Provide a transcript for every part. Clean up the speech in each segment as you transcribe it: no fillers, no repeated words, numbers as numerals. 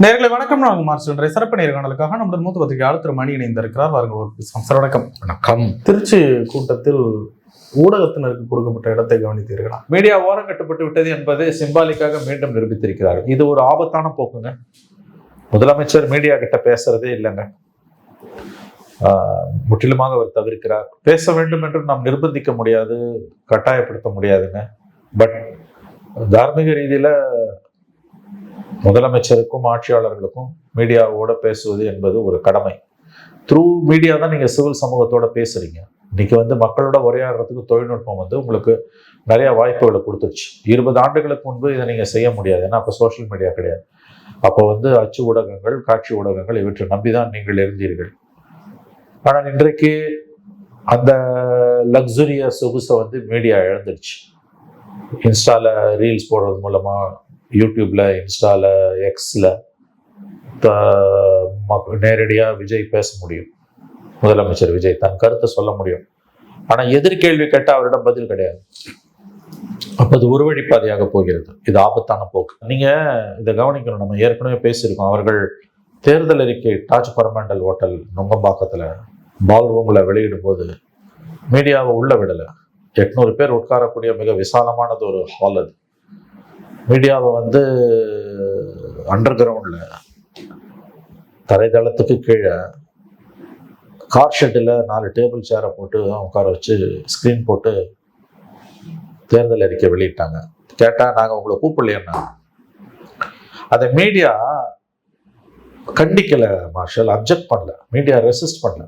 நேர்களை வணக்கம். நான் மார்ச் சிறப்பு நேர்காணலுக்காக நம்முடைய மூத்த பத்திரிகையாளர் திரு மணி இணைந்திருக்கிறார். வாருங்கள் பேசலாம் சார். வணக்கம். வணக்கம். திருச்சி கூட்டத்தில் ஊடகத்தினருக்கு கொடுக்கப்பட்ட இடத்தை கவனித்தீர்களா? மீடியா ஓரம் கட்டப்பட்டு விட்டது என்பது சிம்பாலிக்காக மீண்டும் நிரூபித்திருக்கிறார். இது ஒரு ஆபத்தான போக்குங்க. முதலமைச்சர் மீடியா கிட்ட பேசுறதே இல்லைங்க. முற்றிலுமாக அவர் தவிர்க்கிறார். பேச வேண்டும் என்று நாம் நிர்பந்திக்க முடியாது, கட்டாயப்படுத்த முடியாதுங்க. பட் தார்மீக ரீதியில முதலமைச்சருக்கும் ஆட்சியாளர்களுக்கும் மீடியாவோட பேசுவது என்பது ஒரு கடமை. த்ரூ மீடியா தான் நீங்க சிவில் சமூகத்தோட பேசுறீங்க. இன்னைக்கு மக்களோட உரையாடுறதுக்கு தொழில்நுட்பம் உங்களுக்கு நிறைய வாய்ப்புகளை கொடுத்துருச்சு. 20 ஆண்டுகளுக்கு முன்பு இதை நீங்க செய்ய முடியாது. ஏன்னா அப்போ சோஷியல் மீடியா கிடையாது. அப்போ அச்சு ஊடகங்கள், காட்சி ஊடகங்கள் இவற்றை நம்பிதான் நீங்கள் இருந்தீர்கள். ஆனால் இன்றைக்கு அந்த லக்ஸுரிய சொகுசை மீடியா இழந்துடுச்சு. இன்ஸ்டால ரீல்ஸ் போடுறது மூலமா, யூடியூப்ல, இன்ஸ்டால, எக்ஸ்ல நேரடியாக விஜய் பேச முடியும். முதலமைச்சர் விஜய் தன் கருத்தை சொல்ல முடியும். ஆனா எதிர்கேள்வி கேட்டால் அவரிடம் பதில் கிடையாது. அப்போ அது ஒரு வழிப்பாதையாக போகிறது. இது ஆபத்தான போக்கு. நீங்க இதை கவனிக்கணும். நம்ம ஏற்கனவே பேசியிருக்கோம். அவர்கள் தேர்தல் அறிக்கை டாஜ் பரமண்டல் ஹோட்டல் நுங்கம்பாக்கத்துல பால் ரூம்ல வெளியிடும் போது மீடியாவை உள்ள விடலை. 800 பேர் உட்காரக்கூடிய மிக விசாலமானது ஒரு ஹால். அது மீடியாவை அண்டர் கிரவுண்ட்ல தரைதளத்துக்கு கீழே கார் ஷெட்டில் 4 டேபிள் சேரை போட்டு உட்கார வச்சு ஸ்கிரீன் போட்டு தேர்தல் அறிக்கை வெளியிட்டாங்க. கேட்டா நாங்க உங்களை கூப்பிடலையா? அதை மீடியா கண்டிக்கல, மார்ஷல் அப்ஜெக்ட் பண்ணல, மீடியா ரெசிஸ்ட் பண்ணல.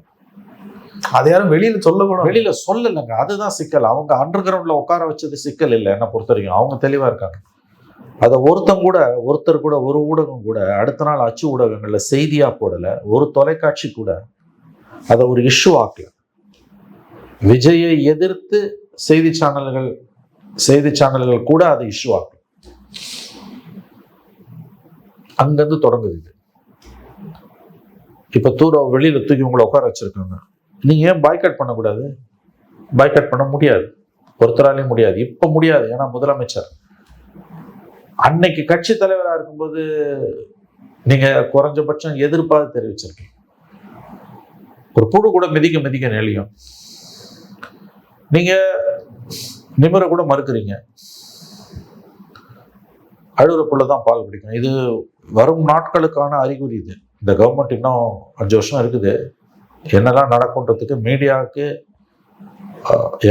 அதை யாரும் வெளியில சொல்லலைங்க. அதுதான் சிக்கல். அவங்க அண்டர் கிரவுண்ட்ல உட்கார வச்சது சிக்கல் இல்லை. என்ன பொறுத்த வரைக்கும் அவங்க தெளிவா இருக்காங்க. அதை ஒருத்தர் கூட ஒரு ஊடகம் கூட அடுத்த நாள் அச்சு ஊடகங்கள்ல செய்தியா போடல. ஒரு தொலைக்காட்சி கூட அதை ஒரு இஷ்யூ ஆக்கல. விஜயை எதிர்த்து செய்தி சேனல்கள் கூட அதை இஷ்யூ ஆக்கல. அங்கிருந்து தொடங்குது இது. இப்ப வெளியில தூக்கி உங்களை உட்கார வச்சிருக்காங்க. நீங்க ஏன் பாய்காட் பண்ணக்கூடாது? பாய்காட் பண்ண முடியாது, ஒருத்தராலையும் முடியாது. இப்ப முடியாது. ஏன்னா முதலமைச்சர் அன்னைக்கு கட்சி தலைவராக இருக்கும்போது நீங்க குறைஞ்சபட்சம் எதிர்ப்பாக தெரிவிச்சிருக்கீங்க. ஒரு புழு கூட மிதிக்க நெளியும். நீங்க நிமிர கூட மறுக்கிறீங்க. அழுகுற புள்ளதான் பால் பிடிக்கும். இது வரும் நாட்களுக்கான அறிகுறி. இது இந்த கவர்மெண்ட் இன்னும் 5 வருஷம் இருக்குது. என்னெல்லாம் நடக்கும்ன்றதுக்கு மீடியாவுக்கு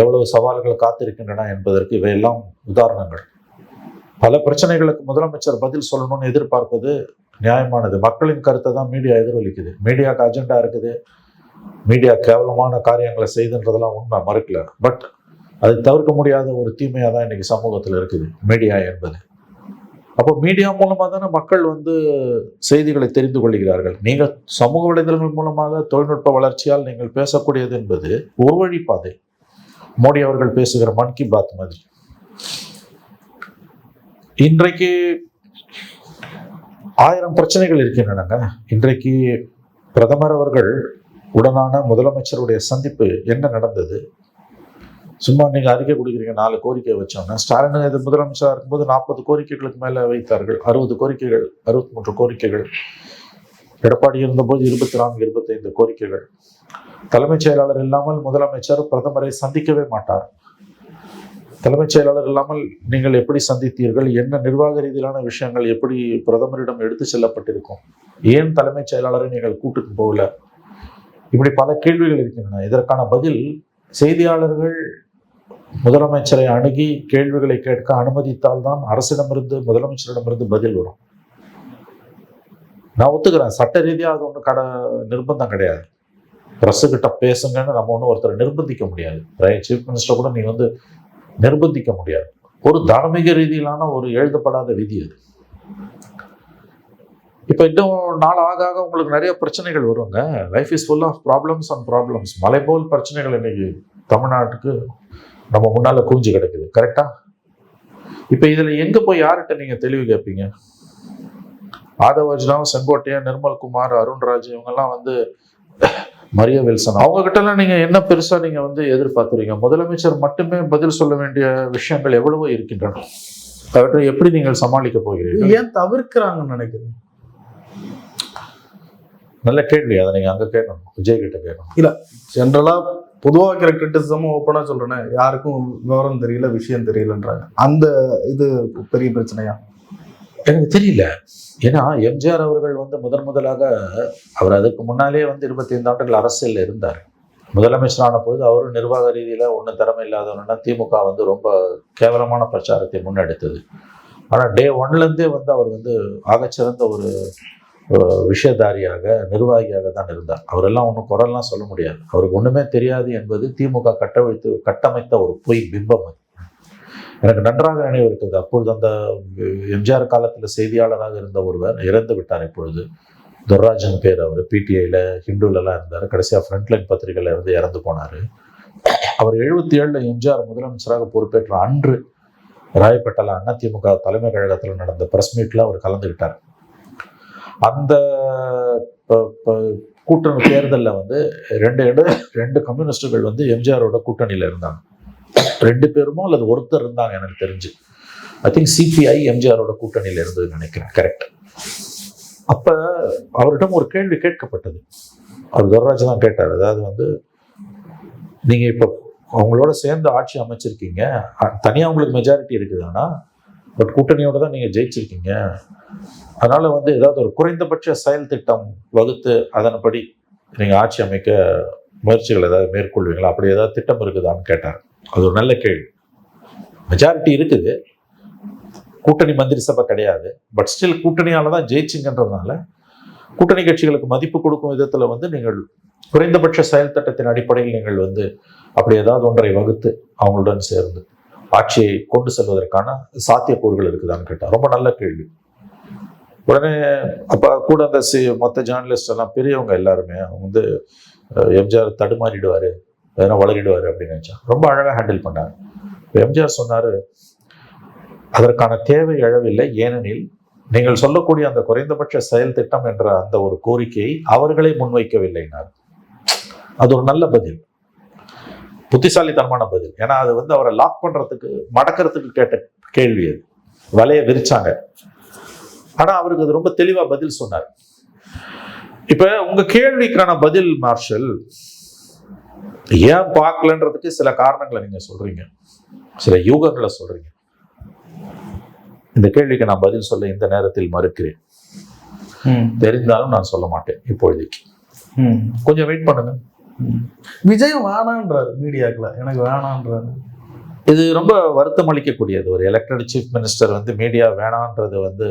எவ்வளவு சவால்கள் காத்திருக்கின்றன என்பதற்கு இவையெல்லாம் உதாரணங்கள். பல பிரச்சனைகளுக்கு முதலமைச்சர் பதில் சொல்லணும்னு எதிர்பார்ப்பது நியாயமானது. மக்களின் கருத்தை தான் மீடியா எதிரொலிக்குது. மீடியாவுக்கு அஜெண்டா இருக்குது. மீடியா கேவலமான காரியங்களை செய்துன்றதெல்லாம் உண்மை, மறுக்கல. பட் அது தவிர்க்க முடியாத ஒரு தீமையா தான் இன்னைக்கு சமூகத்தில் இருக்குது மீடியா என்பது. அப்போ மீடியா மூலமா தானே மக்கள் செய்திகளை தெரிந்து கொள்கிறார்கள். நீங்கள் சமூக வலைதளங்கள் மூலமாக தொழில்நுட்ப வளர்ச்சியால் நீங்கள் பேசக்கூடியது என்பது ஒரு வழிப்பாதை. மோடி அவர்கள் பேசுகிற மன் கி பாத் மாதிரி. இன்றைக்கு 1000 பிரச்சனைகள் இருக்கின்றனங்க. இன்றைக்கு பிரதமர் அவர்கள் உடனான முதலமைச்சருடைய சந்திப்பு என்ன நடந்தது? சும்மா நீங்க அறிக்கை கொடுக்குறீங்க, 4 கோரிக்கை வச்சோம்னா, ஸ்டாலின் இது முதலமைச்சராக இருக்கும்போது 40 கோரிக்கைகளுக்கு மேல வைத்தார்கள். 60 கோரிக்கைகள், 63 கோரிக்கைகள். எடப்பாடி இருந்தபோது 24, 25 கோரிக்கைகள். தலைமைச் செயலாளர் இல்லாமல் முதலமைச்சர் பிரதமரை சந்திக்கவே மாட்டார். தலைமைச் செயலாளர் இல்லாமல் நீங்கள் எப்படி சந்தித்தீர்கள்? என்ன நிர்வாக ரீதியிலான விஷயங்கள் எப்படி பிரதமரிடம் எடுத்து செல்லப்பட்டிருக்கும்? ஏன் தலைமைச் செயலாளரை நீங்கள் கூட்டுக்கு போகல? இப்படி பல கேள்விகள் இருக்கின்றன. இதற்கான பதில் செய்தியாளர்கள் முதலமைச்சரை அணுகி கேள்விகளை கேட்க அனுமதித்தால் தான் அரசிடமிருந்து, முதலமைச்சரிடமிருந்து பதில் வரும். நான் ஒத்துக்கிறேன், சட்ட ரீதியாக அது ஒன்றும் நிர்பந்தம் கிடையாது. பிரஸ் கிட்ட பேசுங்கன்னு நம்ம ஒருத்தரை நிர்பந்திக்க முடியாது. சீஃப் மினிஸ்டர் கூட நீ நிர்பந்திக்க முடியாது. ஒரு தார்மீக ரீதியிலான ஒரு எழுதப்படாத விதி அது. இப்ப இன்னும் நாள் ஆக உங்களுக்கு நிறைய பிரச்சனைகள் வருங்க. Life is full of problems and problems. மலை போல் பிரச்சனைகள் இன்னைக்கு தமிழ்நாட்டுக்கு நம்ம முன்னால குவிஞ்சு கிடக்குது. கரெக்டா? இப்ப இதுல எங்க போய் யார்கிட்ட நீங்க தெளிவு கேட்பீங்க? ஆதவ அர்ஜுனா, செங்கோட்டையன், நிர்மல்குமார், அருண்ராஜ், இவங்கெல்லாம் மரியா வில்சன், அவங்க கிட்ட எல்லாம் நீங்க என்ன பெருசா நீங்க எதிர்பார்த்துறீங்க? முதலமைச்சர் மட்டுமே பதில் சொல்ல வேண்டிய விஷயங்கள் எவ்வளவோ இருக்கின்றன. அவற்றை எப்படி நீங்கள் சமாளிக்க போகிறீர்கள்? ஏன் தவிர்க்கிறாங்கன்னு நினைக்கிறீங்க? நல்ல கேள்வி, அதை நீங்க அங்க கேட்கணும், விஜய் கிட்ட கேட்கணும். ஜென்ரலா பொதுவா வைக்கிற கிரிட்டிசிசமும் ஓப்பனா சொல்றேனே, யாருக்கும் விவரம் தெரியல, விஷயம் தெரியலன்றாங்க. அந்த இது பெரிய பிரச்சனையா? எனக்கு தெரியல. ஏன்னா எம்ஜிஆர் அவர்கள் வந்து முதலாக அவர் அதுக்கு முன்னாலே வந்து 25 ஆண்டுகள் அரசியல் இருந்தார். முதலமைச்சரான போது அவரும் நிர்வாக ரீதியில ஒன்றும் திறமை இல்லாதவனா திமுக வந்து ரொம்ப கேவலமான பிரச்சாரத்தை முன்னெடுத்தது. ஆனால் டே ஒன்லேருந்தே வந்து அவர் வந்து ஆகச்சிறந்த ஒரு விஷயதாரியாக, நிர்வாகியாக தான் இருந்தார். அவரெல்லாம் ஒன்றும் குரல்லாம் சொல்ல முடியாது. அவருக்கு ஒன்றுமே தெரியாது என்பது திமுக கட்டமைத்த ஒரு பொய் பிம்பம். அது எனக்கு நன்றாக நினைவு இருக்குது. அப்பொழுது அந்த எம்ஜிஆர் காலத்தில் செய்தியாளராக இருந்த ஒருவர் இறந்து விட்டார். இப்பொழுது துர்ராஜன் பேர், அவர் பிடிஐல ஹிந்துலலாம் இருந்தார். கடைசியாக ஃப்ரண்ட்லைன் பத்திரிகையில் இருந்து இறந்து போனார். அவர் 77 எம்ஜிஆர் முதலமைச்சராக பொறுப்பேற்ற அன்று ராயப்பேட்டையில் அதிமுக தலைமை கழகத்தில் நடந்த பிரஸ் மீட்டில் அவர் கலந்துக்கிட்டார். அந்த கூட்டணி தேர்தலில் வந்து ரெண்டு கம்யூனிஸ்டுகள் வந்து எம்ஜிஆரோட கூட்டணியில் இருந்தாங்க. 2 பேருமோ அல்லது ஒருத்தர் இருந்தாங்க எனக்கு தெரிஞ்சு. ஐ திங்க் சிபிஐ எம்ஜிஆரோட கூட்டணியில் இருந்ததுன்னு நினைக்கிறேன். கரெக்ட். அப்ப அவரிடம் ஒரு கேள்வி கேட்கப்பட்டது. அவர் துர்ராஜ் தான் கேட்டார். அதாவது வந்து நீங்க இப்ப அவங்களோட சேர்ந்து ஆட்சி அமைச்சிருக்கீங்க, தனியா உங்களுக்கு மெஜாரிட்டி இருக்குது, ஆனா பட் கூட்டணியோட தான் நீங்க ஜெயிச்சிருக்கீங்க. அதனால வந்து ஏதாவது ஒரு குறைந்தபட்ச செயல் திட்டம் வகுத்து அதன்படி நீங்க ஆட்சி அமைக்க முயற்சிகள் ஏதாவது மேற்கொள்வீங்களா, அப்படி ஏதாவது திட்டம் இருக்குதான்னு கேட்டார். அது ஒரு நல்ல கேள்வி. மெஜாரிட்டி இருக்குது, கூட்டணி மந்திரி சபை கிடையாது, பட் ஸ்டில் கூட்டணியால தான் ஜெயிச்சிங்கன்றதுனால கூட்டணி கட்சிகளுக்கு மதிப்பு கொடுக்கும் விதத்துல வந்து நீங்கள் குறைந்தபட்ச செயல் திட்டத்தின் அடிப்படையில் நீங்கள் வந்து அப்படி ஏதாவது ஒன்றை வகுத்து அவங்களுடன் சேர்ந்து ஆட்சியை கொண்டு செல்வதற்கான சாத்தியக்கூறுகள் இருக்குதான்னு கேட்டார். ரொம்ப நல்ல கேள்வி. உடனே அப்ப கூட அந்த மொத்த ஜேர்னலிஸ்ட் எல்லாம் பெரியவங்க எல்லாருமே அவங்க வந்து எம்ஜிஆர் தடுமாறிடுவாரு, எதனா வளரிடுவாரு அப்படின்னு நினைச்சா. ரொம்ப அழகா ஹேண்டில் பண்ணாரு. எம்ஜிஆர் சொன்னாரு, அதற்கான தேவை எழவில்லை, ஏனெனில் நீங்கள் சொல்லக்கூடிய அந்த குறைந்தபட்ச செயல் திட்டம் என்ற அந்த ஒரு கோரிக்கையை அவர்களே முன்வைக்கவில்லைனார். அது ஒரு நல்ல பதில், புத்திசாலித்தனமான பதில். ஏன்னா அது வந்து அவரை லாக் பண்றதுக்கு, மடக்கிறதுக்கு கேட்ட கேள்வி. அது வலையை விரிச்சாங்க. ஆனா அவருக்கு அது ரொம்ப தெளிவா பதில் சொன்னார். இப்ப உங்க கேள்விக்கான பதில் மார்ஷல், ஏன் பார்க்கலன்றதுக்கு சில காரணங்களை நீங்க சொல்றீங்க, சில யூகங்களை சொல்றீங்க. இந்த கேள்விக்கு நான் பதில் சொல்ல இந்த நேரத்தில் மறுக்கிறேன். தெரிந்தாலும் நான் சொல்ல மாட்டேன் இப்பொழுதைக்கு. கொஞ்சம் வெயிட் பண்ணுங்க. விஜய் வேணான்றாரு மீடியாக்குள்ள, எனக்கு வேணான்றாரு. இது ரொம்ப வருத்தம் அளிக்கக்கூடியது. ஒரு எலெக்டட் சீஃப் மினிஸ்டர் வந்து மீடியா வேணான்றது வந்து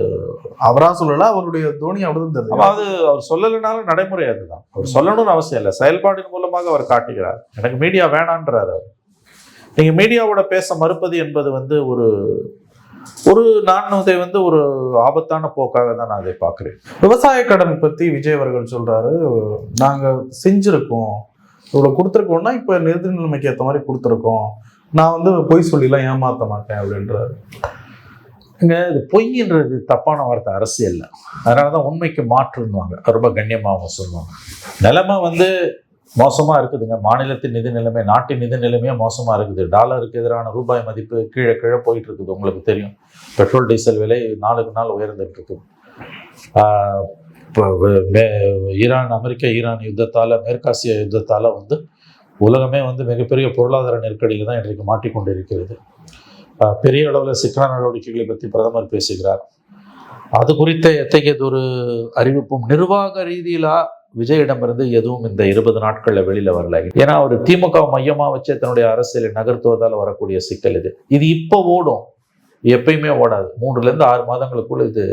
அவரா சொல்லல, அவருடைய தோனி அப்படிதான் தெரியும். அதாவது அவர் சொல்லலைனாலும் நடைமுறை அதுதான். அவர் சொல்லணும்னு அவசியம் இல்லை, செயல்பாடின் மூலமாக அவர் காட்டுகிறார். எனக்கு மீடியா வேணான்றாரு. நீங்க மீடியாவோட பேச மறுப்பது என்பது வந்து நான் அதை வந்து ஒரு ஆபத்தான போக்காக தான் நான் அதை பார்க்கிறேன். விவசாய கடன் பத்தி விஜய் அவர்கள் சொல்றாரு, நாங்க செஞ்சிருக்கோம், இவ்வளவு கொடுத்துருக்கோம்னா இப்ப நிதி நிலைமைக்கு ஏற்ற மாதிரி கொடுத்துருக்கோம், நான் வந்து பொய் சொல்லிலாம் ஏமாத்த மாட்டேன் அப்படின்றாரு. இங்க இது பொய்ன்றது தப்பான வார்த்தை அரசியல்ல. அதனாலதான் உண்மைக்கு மாற்றுன்னுவாங்க, ரொம்ப கண்ணியமாக சொல்லுவாங்க. நிலைமை வந்து மோசமா இருக்குதுங்க. மாநிலத்தின் நிதி நிலைமை, நாட்டின் நிதி நிலைமையே மோசமா இருக்குது. டாலருக்கு எதிரான ரூபாய் மதிப்பு கீழே போயிட்டு இருக்குது. உங்களுக்கு தெரியும், பெட்ரோல் டீசல் விலை நாளுக்கு நாள் உயர்ந்துட்டு இருக்குது. அமெரிக்க ஈரான் யுத்தத்தால, மேற்காசிய யுத்தத்தால வந்து உலகமே வந்து மிகப்பெரிய பொருளாதார நெருக்கடியில் தான் இன்றைக்கு மாட்டிக்கொண்டிருக்கிறது. பெரிய அளவில் சிக்கன நடவடிக்கைகளை பற்றி பிரதமர் பேசுகிறார். அது குறித்த எத்தகையதொரு அறிவிப்பும் நிர்வாக ரீதியிலா விஜயிடமிருந்து எதுவும் இந்த 20 நாட்கள்ல வெளியில வரல. ஏன்னா அவர் திமுக மையமா வச்சு தன்னுடைய அரசியலை நகர்த்துவதால் வரக்கூடிய சிக்கல் இது இப்போ ஓடும், எப்பயுமே ஓடாது. 3 to 6 மாதங்களுக்குள்ள இது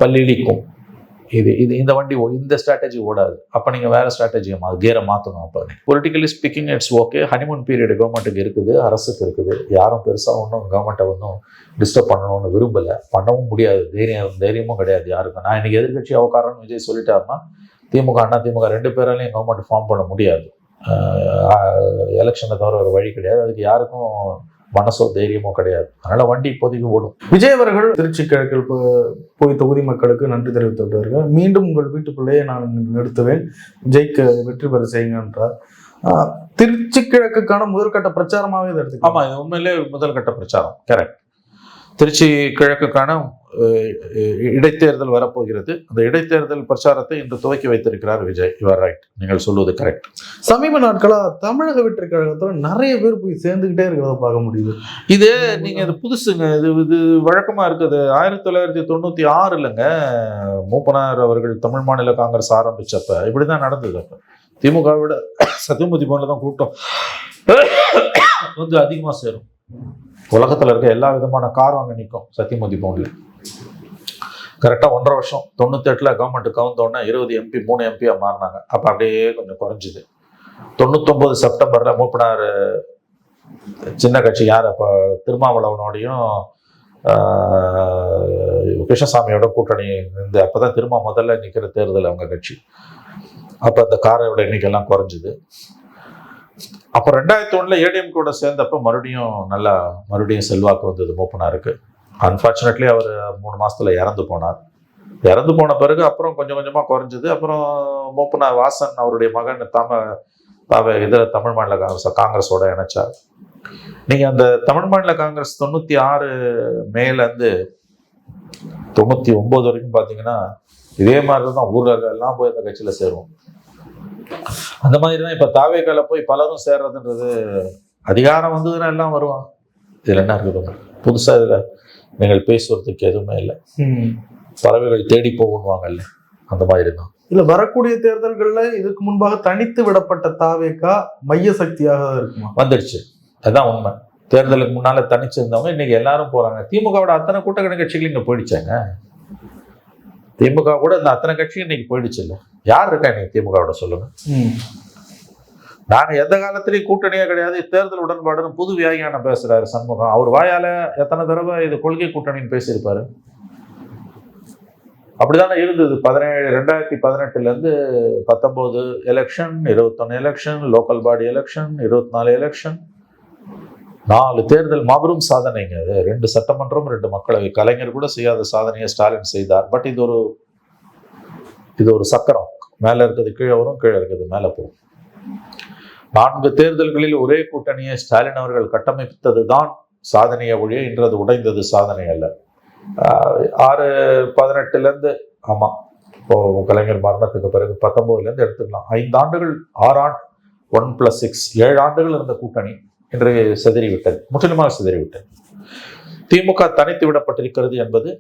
பல்லிழிக்கும். இந்த வண்டி இந்த ஸ்ட்ராட்டஜி ஓடாது. அப்ப நீங்க வேற ஸ்ட்ராட்டஜி கியரை மாத்தணும். அப்ப politically speaking it's okay. Honeymoon period கவர்மெண்ட்டுக்கு இருக்குது, அரசுக்கு இருக்குது. யாரும் பெருசா ஒன்றும் கவர்மெண்ட்டை ஒன்றும் டிஸ்டர்ப் பண்ணணும்னு விரும்பல, பண்ணவும் முடியாது. தைரியமும் கிடையாது யாருக்கும். நான் இன்னைக்கு எதிர்கட்சி அவகாரம்னு விஜய் சொல்லிட்டாருன்னா திமுக அதிமுக 2 பேராலையும் கவர்மெண்ட் ஃபார்ம் பண்ண முடியாது. எலெக்ஷனை தவிர ஒரு வழி கிடையாது. அதுக்கு யாருக்கும் மனசோ தைரியமோ கிடையாது. அதனால வண்டி இப்போதைக்கு ஓடும். விஜய் அவர்கள் திருச்சி கிழக்கில் போய் தொகுதி மக்களுக்கு நன்றி தெரிவித்து விட்டார்கள். மீண்டும் உங்கள் வீட்டுக்குள்ளேயே நான் நிறுத்துவேன், விஜய்க்கு வெற்றி பெற செய்யுங்கன்றார். திருச்சி கிழக்குக்கான முதற்கட்ட பிரச்சாரமாகவே இதை எடுத்து. ஆமா, இது உண்மையிலே முதல் கட்ட பிரச்சாரம். கரெக்ட். திருச்சி கிழக்குக்கான இடைத்தேர்தல் வரப்போகிறது. அந்த இடைத்தேர்தல் பிரச்சாரத்தை இன்று துவக்கி வைத்திருக்கிறார் விஜய். யுவர் ரைட், நீங்கள் சொல்வது கரெக்ட். சமீப நாட்களா தமிழக வெற்றி கழகத்துல நிறைய பேர் போய் சேர்ந்துகிட்டே இருக்கிறத பார்க்க முடியுது. இது நீங்க இது புதுசுங்க, இது வழக்கமா இருக்குது. 1996ங்க மூப்பனார் அவர்கள் தமிழ் மாநில காங்கிரஸ் ஆரம்பிச்சப்ப இப்படிதான் நடந்தது. அப்ப திமுக விட சத்தியமூர்த்தி பவன்ல தான் கூட்டம் கொஞ்சம் அதிகமா சேரும். உலகத்துல இருக்க எல்லா விதமான காரும் அங்க நிற்கும் சத்தியமூர்த்தி பவன்ல. கரெக்டா 1.5 வருஷம் 98ல் கவர்மெண்ட் கவுந்தோடனே 20 MP 3 MP மாறினாங்க. அப்ப அப்படியே கொஞ்சம் குறைஞ்சுது. 99 செப்டம்பர்ல மூப்பனார் சின்ன கட்சி யார் அப்ப திருமாவளவனோடையும் கிருஷ்ணசாமியோட கூட்டணி இந்த அப்பதான் முதல்ல நிக்கிற தேர்தல் அவங்க கட்சி. அப்ப அந்த காரோட எண்ணிக்கைலாம் குறைஞ்சுது. அப்போ 2001ல் ஏடிஎம் கூட சேர்ந்தப்ப மறுபடியும் செல்வாக்கு வந்தது மூப்பனாருக்கு. அன்பார்ச்சுனேட்லி அவர் 3 மாசத்துல இறந்து போனார். இறந்து போன பிறகு அப்புறம் கொஞ்சம் கொஞ்சமா குறைஞ்சது. அப்புறம் மூப்பனார் வாசன் அவருடைய மகன் தமிழ் மாநில காங்கிரஸோட இணைச்சார். நீங்க அந்த தமிழ் மாநில காங்கிரஸ் 96 மேல இருந்து 99 வரைக்கும் பாத்தீங்கன்னா இதே மாதிரிதான் ஊர்ல எல்லாம் போய் அந்த கட்சியில சேருவோம். அந்த மாதிரி தான் இப்ப தாவேக்கால போய் பலரும் சேர்றதுன்றது, அதிகாரம் வந்ததுன்னா எல்லாம் வருவாங்க. இதுல என்ன இருக்குது புதுசா? இதுல நீங்கள் பேசுறதுக்கு எதுவுமே இல்லை. பறவைகள் தேடி போகணுவாங்கல்ல, அந்த மாதிரி தான். இல்ல வரக்கூடிய தேர்தல்கள்ல இதுக்கு முன்பாக தனித்து விடப்பட்ட தாவேக்கா மைய சக்தியாக இருக்குமா? வந்துடுச்சு, அதுதான் உண்மை. தேர்தலுக்கு முன்னால தனிச்சிருந்தவங்க இன்னைக்கு எல்லாரும் போறாங்க. திமுகவோட அத்தனை கூட்டணி கட்சிகள் இங்க போயிடுச்சாங்க. திமுக கூட இந்த அத்தனை கட்சியும் இன்னைக்கு போயிடுச்சு. இல்ல யார் இருக்கா இன்னைக்கு திமுகவோட சொல்லுங்க? நாங்க எந்த காலத்திலயும் கூட்டணியே கிடையாது, தேர்தல் உடன்பாடுன்னு புது வியாகியான பேசுறாரு சண்முகம். அவர் வாயால எத்தனை தடவை இது கொள்கை கூட்டணின்னு பேசியிருப்பாரு. அப்படிதானே இருந்தது. 2018ல இருந்து 19 election, 21 election, local body election, 24 election, 4 தேர்தல். மாபெரும் சாதனைங்க. 2 சட்டமன்றம், 2 மக்களவை. கலைஞர் கூட செய்யாத சாதனையை ஸ்டாலின் செய்தார். பட் இது ஒரு சக்கரம். மேல இருக்கிறது கீழே வரும், கீழே இருக்கிறது மேல போகும். 4 தேர்தல்களில் ஒரே கூட்டணியை ஸ்டாலின் அவர்கள் கட்டமைத்தது தான் சாதனையை ஒழிய இன்று அது உடைந்தது சாதனை அல்ல. 6-18ல இருந்து, ஆமா, இப்போ கலைஞர் மரணத்துக்கு பிறகு 19ல இருந்து எடுத்துக்கலாம். 5 ஆண்டுகள், 1+6 7 ஆண்டுகள் இருந்த கூட்டணி இன்று சிதறிவிட்டது, முற்றிலுமாக சிதறிவிட்டது. திமுக தனித்து விடப்பட்டிருக்கிறது என்பது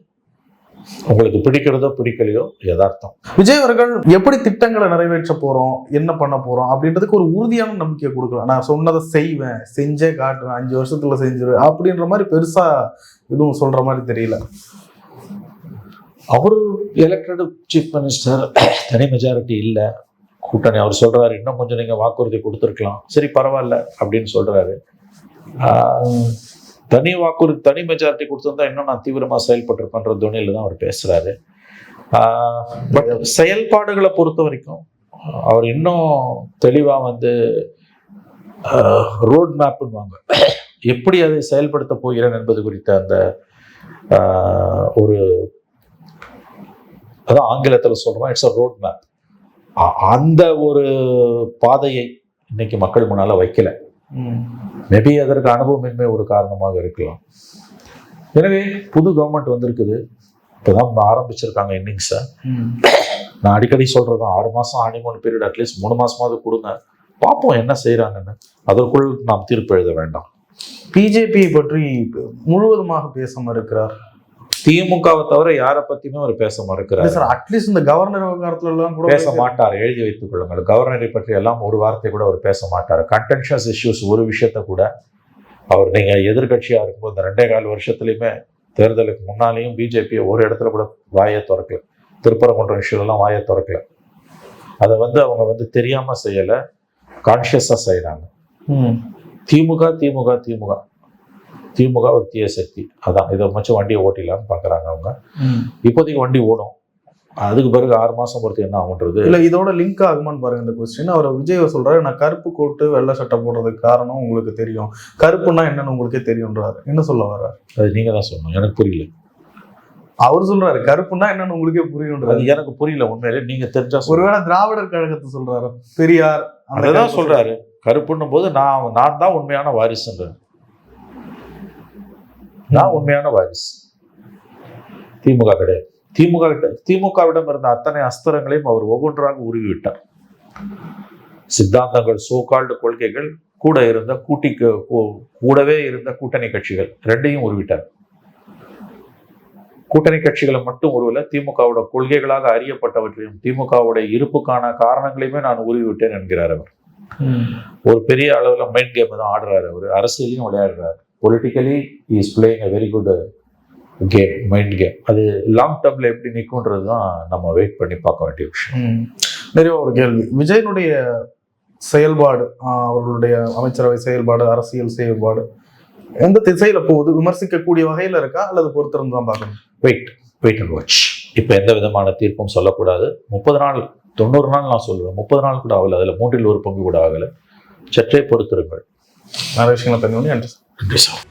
உங்களுக்கு பிடிக்கிறதோ பிடிக்கலையோ யதார்த்தம். விஜய் அவர்கள் எப்படி திட்டங்களை நிறைவேற்ற போறோம், என்ன பண்ண போறோம் அப்படின்றதுக்கு ஒரு உறுதியான நம்பிக்கையை கொடுக்கலாம். நான் சொன்னதை செய்வேன், செஞ்சே காட்டுவேன், 5 வருஷத்துல செஞ்சிருவேன் அப்படின்ற மாதிரி பெருசா எதுவும் சொல்ற மாதிரி தெரியல. அவர் எலெக்டட் சீஃப் மினிஸ்டர், தனி மெஜாரிட்டி இல்லை கூட்டணி. அவர் சொல்றாரு இன்னும் கொஞ்சம் நீங்க வாக்குறுதி கொடுத்துருக்கலாம், சரி பரவாயில்ல அப்படின்னு சொல்றாரு. தனி மெஜாரிட்டி கொடுத்திருந்தா இன்னும் நான் தீவிரமா செயல்பட்டிருப்பேன்ற துணியில தான் அவர் பேசுறாரு. பட் செயல்பாடுகளை பொறுத்த வரைக்கும் அவர் இன்னும் தெளிவா ரோட் மேப்னுவாங்க, எப்படி அதை செயல்படுத்த போகிறேன் என்பது குறித்த அந்த ஒரு, அதான் ஆங்கிலத்தில் சொல்றோம், இட்ஸ் அ ரோட் மேப். அந்த ஒரு பாதையை இன்னைக்கு மக்கள் முன்னால வைக்கல. மேபி அதற்கு அனுபவமின்மை ஒரு காரணமாக இருக்கலாம். எனவே புது கவர்மெண்ட் வந்திருக்குது, இப்பதான் ஆரம்பிச்சிருக்காங்க இன்னிங்ஸ. நான் அடிக்கடி சொல்றதான், 6 மாசம் ஹனிமூன் பீரியட், அட்லீஸ்ட் 3 மாசமாவது கொடுங்க, பார்ப்போம் என்ன செய்யறாங்கன்னு. அதற்குள் நாம் தீர்ப்பு எழுத வேண்டாம். பிஜேபி பற்றி முழுவதுமாக பேச மறுக்கிறார். திமுகவை தவிர யாரை பத்தியுமே அவர் பேச மறுக்கிறார். அட்லீஸ்ட் இந்த கவர்னர் விவகாரத்துல எல்லாம் கூட பேச மாட்டார். எழுதி வைத்துக் கொள்ளுங்கள், கவர்னரை பற்றி எல்லாம் ஒரு வார்த்தை கூட அவர் பேச மாட்டார். கண்டென்ஷியஸ் இஷ்யூஸ் ஒரு விஷயத்த கூட அவர், நீங்க எதிர்கட்சியா இருக்கும்போது இந்த 2.25 வருஷத்துலயுமே, தேர்தலுக்கு முன்னாலேயும் பிஜேபியை ஒரு இடத்துல கூட வாயை திறக்கல. திருப்பரங்குன்றம் இஷ்யூலாம் வாயை திறக்கல. அதை அவங்க தெரியாம செய்யல, கான்சியஸா செய்யறாங்க. திமுக திமுக திமுக திமுக ஒரு தீய சக்தி. அதான் இதை வச்சு வண்டியை ஓட்டிடலான்னு பாக்குறாங்க அவங்க. இப்போதைக்கு வண்டி ஓடும், அதுக்கு பிறகு 6 மாசம் பொறுத்து என்ன ஆகுன்றது இல்ல. இதோட லிங்க் ஆகுமான்னு பாருங்க இந்த கொஸ்டின். அவர் விஜய் சொல்றாரு, நான் கருப்பு கோட்டு வெள்ளை சட்டை போடுறதுக்கு காரணம் உங்களுக்கு தெரியும், கருப்புன்னா என்னன்னு உங்களுக்கே தெரியும்ன்றாரு. என்ன சொல்ல வர்றாரு? அது நீங்க தான் சொல்லணும், எனக்கு புரியல. அவர் சொல்றாரு கருப்புன்னா என்னன்னு உங்களுக்கே புரியும்ன்றாரு. எனக்கு புரியல உண்மையிலே, நீங்க தெரிஞ்சா. ஒருவேளை திராவிடர் கழகத்தை சொல்றாரு, பெரியார் அதான் சொல்றாரு. கருப்புன்னும் போது நான் தான் உண்மையான வாரிசுன்றேன். நான் உண்மையான வாரிசு. திமுக கிடையாது. திமுகவிடம் இருந்த அத்தனை அஸ்திரங்களையும் அவர் ஒவ்வொன்றாக உருவிவிட்டார். சித்தாந்தங்கள், சோகால்டு கொள்கைகள், கூடவே இருந்த கூட்டணி கட்சிகள் ரெண்டையும் உருவிட்டார். கூட்டணி கட்சிகளை மட்டும் உருவல, திமுகவோட கொள்கைகளாக அறியப்பட்டவற்றையும் திமுகவுடைய இருப்புக்கான காரணங்களையுமே நான் உருவிவிட்டேன் என்கிறார் அவர். ஒரு பெரிய அளவுல மைண்ட் கேம் தான் ஆடுறாரு அவர். அரசியலையும் விளையாடுறாரு. Politically is playing a very good game, mind game. அது லாங் டேர்ம்ல எப்படி நிற்கும்ன்றது தான் நம்ம வெயிட் பண்ணி பார்க்க வேண்டிய விஷயம். நிறைய ஒரு கேள்வி, விஜயனுடைய செயல்பாடு, அவர்களுடைய அமைச்சரவை செயல்பாடு, அரசியல் செயல்பாடு எந்த திசையில போகுது, விமர்சிக்கக்கூடிய வகையில இருக்கா அல்லது பொறுத்திருந்து தான் பார்க்கணும்? Wait and watch. இப்போ எந்த விதமான தீர்ப்பும் சொல்லக்கூடாது. 30 நாள் 90 நாள் நான் சொல்லுவேன், 30 நாள் கூட ஆகல, அதில் 1/3 கூட ஆகலை. சற்றே பொறுத்திருங்கள். நிறைய விஷயங்களை தெரிஞ்சு. நன்றி நன்றி சார்.